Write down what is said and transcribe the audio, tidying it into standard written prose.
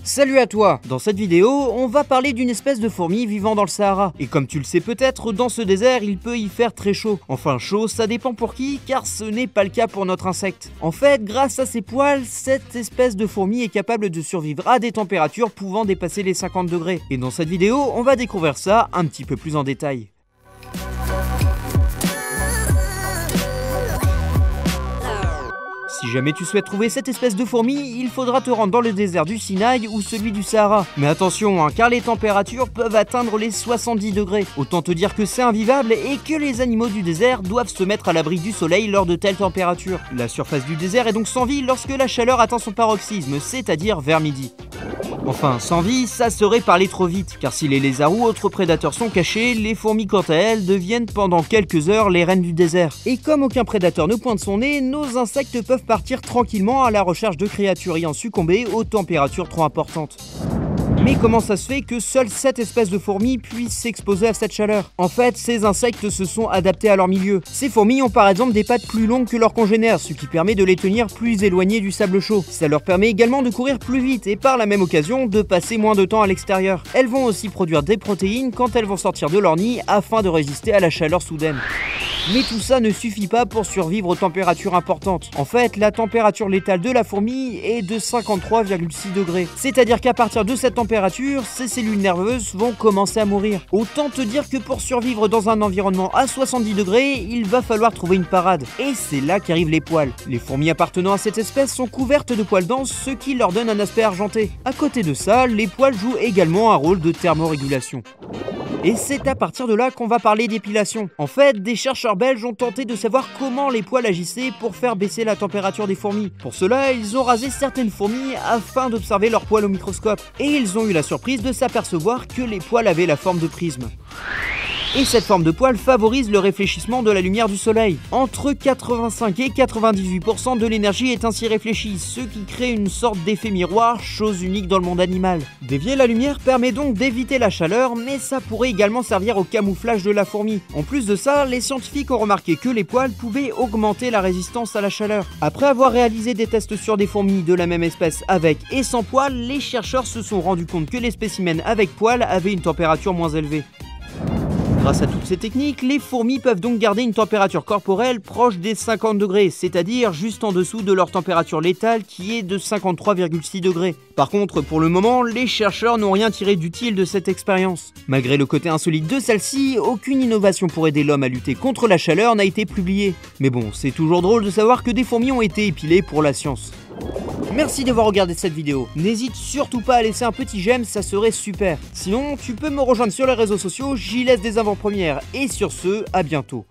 Salut à toi! Dans cette vidéo, on va parler d'une espèce de fourmi vivant dans le Sahara. Et comme tu le sais peut-être, dans ce désert, il peut y faire très chaud. Enfin chaud, ça dépend pour qui, car ce n'est pas le cas pour notre insecte. En fait, grâce à ses poils, cette espèce de fourmi est capable de survivre à des températures pouvant dépasser les 50 degrés. Et dans cette vidéo, on va découvrir ça un petit peu plus en détail. Si jamais tu souhaites trouver cette espèce de fourmi, il faudra te rendre dans le désert du Sinaï ou celui du Sahara. Mais attention, car les températures peuvent atteindre les 70 degrés. Autant te dire que c'est invivable et que les animaux du désert doivent se mettre à l'abri du soleil lors de telles températures. La surface du désert est donc sans vie lorsque la chaleur atteint son paroxysme, c'est-à-dire vers midi. Enfin, sans vie, ça serait parler trop vite, car si les lézards ou autres prédateurs sont cachés, les fourmis quant à elles deviennent pendant quelques heures les reines du désert. Et comme aucun prédateur ne pointe son nez, nos insectes peuvent partir tranquillement à la recherche de créatures ayant succombé aux températures trop importantes. Mais comment ça se fait que seules cette espèce de fourmis puissent s'exposer à cette chaleur? En fait, ces insectes se sont adaptés à leur milieu. Ces fourmis ont par exemple des pattes plus longues que leurs congénères, ce qui permet de les tenir plus éloignés du sable chaud. Ça leur permet également de courir plus vite et par la même occasion de passer moins de temps à l'extérieur. Elles vont aussi produire des protéines quand elles vont sortir de leur nid afin de résister à la chaleur soudaine. Mais tout ça ne suffit pas pour survivre aux températures importantes. En fait, la température létale de la fourmi est de 53,6 degrés. C'est-à-dire qu'à partir de cette température, ses cellules nerveuses vont commencer à mourir. Autant te dire que pour survivre dans un environnement à 70 degrés, il va falloir trouver une parade. Et c'est là qu'arrivent les poils. Les fourmis appartenant à cette espèce sont couvertes de poils denses, ce qui leur donne un aspect argenté. À côté de ça, les poils jouent également un rôle de thermorégulation. Et c'est à partir de là qu'on va parler d'épilation. En fait, des chercheurs belges ont tenté de savoir comment les poils agissaient pour faire baisser la température des fourmis. Pour cela, ils ont rasé certaines fourmis afin d'observer leurs poils au microscope. Et ils ont eu la surprise de s'apercevoir que les poils avaient la forme de prisme. Et cette forme de poils favorise le réfléchissement de la lumière du soleil. Entre 85 et 98% de l'énergie est ainsi réfléchie, ce qui crée une sorte d'effet miroir, chose unique dans le monde animal. Dévier la lumière permet donc d'éviter la chaleur, mais ça pourrait également servir au camouflage de la fourmi. En plus de ça, les scientifiques ont remarqué que les poils pouvaient augmenter la résistance à la chaleur. Après avoir réalisé des tests sur des fourmis de la même espèce avec et sans poils, les chercheurs se sont rendus compte que les spécimens avec poils avaient une température moins élevée. Grâce à toutes ces techniques, les fourmis peuvent donc garder une température corporelle proche des 50 degrés, c'est-à-dire juste en dessous de leur température létale qui est de 53,6 degrés. Par contre, pour le moment, les chercheurs n'ont rien tiré d'utile de cette expérience. Malgré le côté insolite de celle-ci, aucune innovation pour aider l'homme à lutter contre la chaleur n'a été publiée. Mais bon, c'est toujours drôle de savoir que des fourmis ont été épilées pour la science. Merci d'avoir regardé cette vidéo. N'hésite surtout pas à laisser un petit j'aime, ça serait super. Sinon, tu peux me rejoindre sur les réseaux sociaux, j'y laisse des avant-premières. Et sur ce, à bientôt.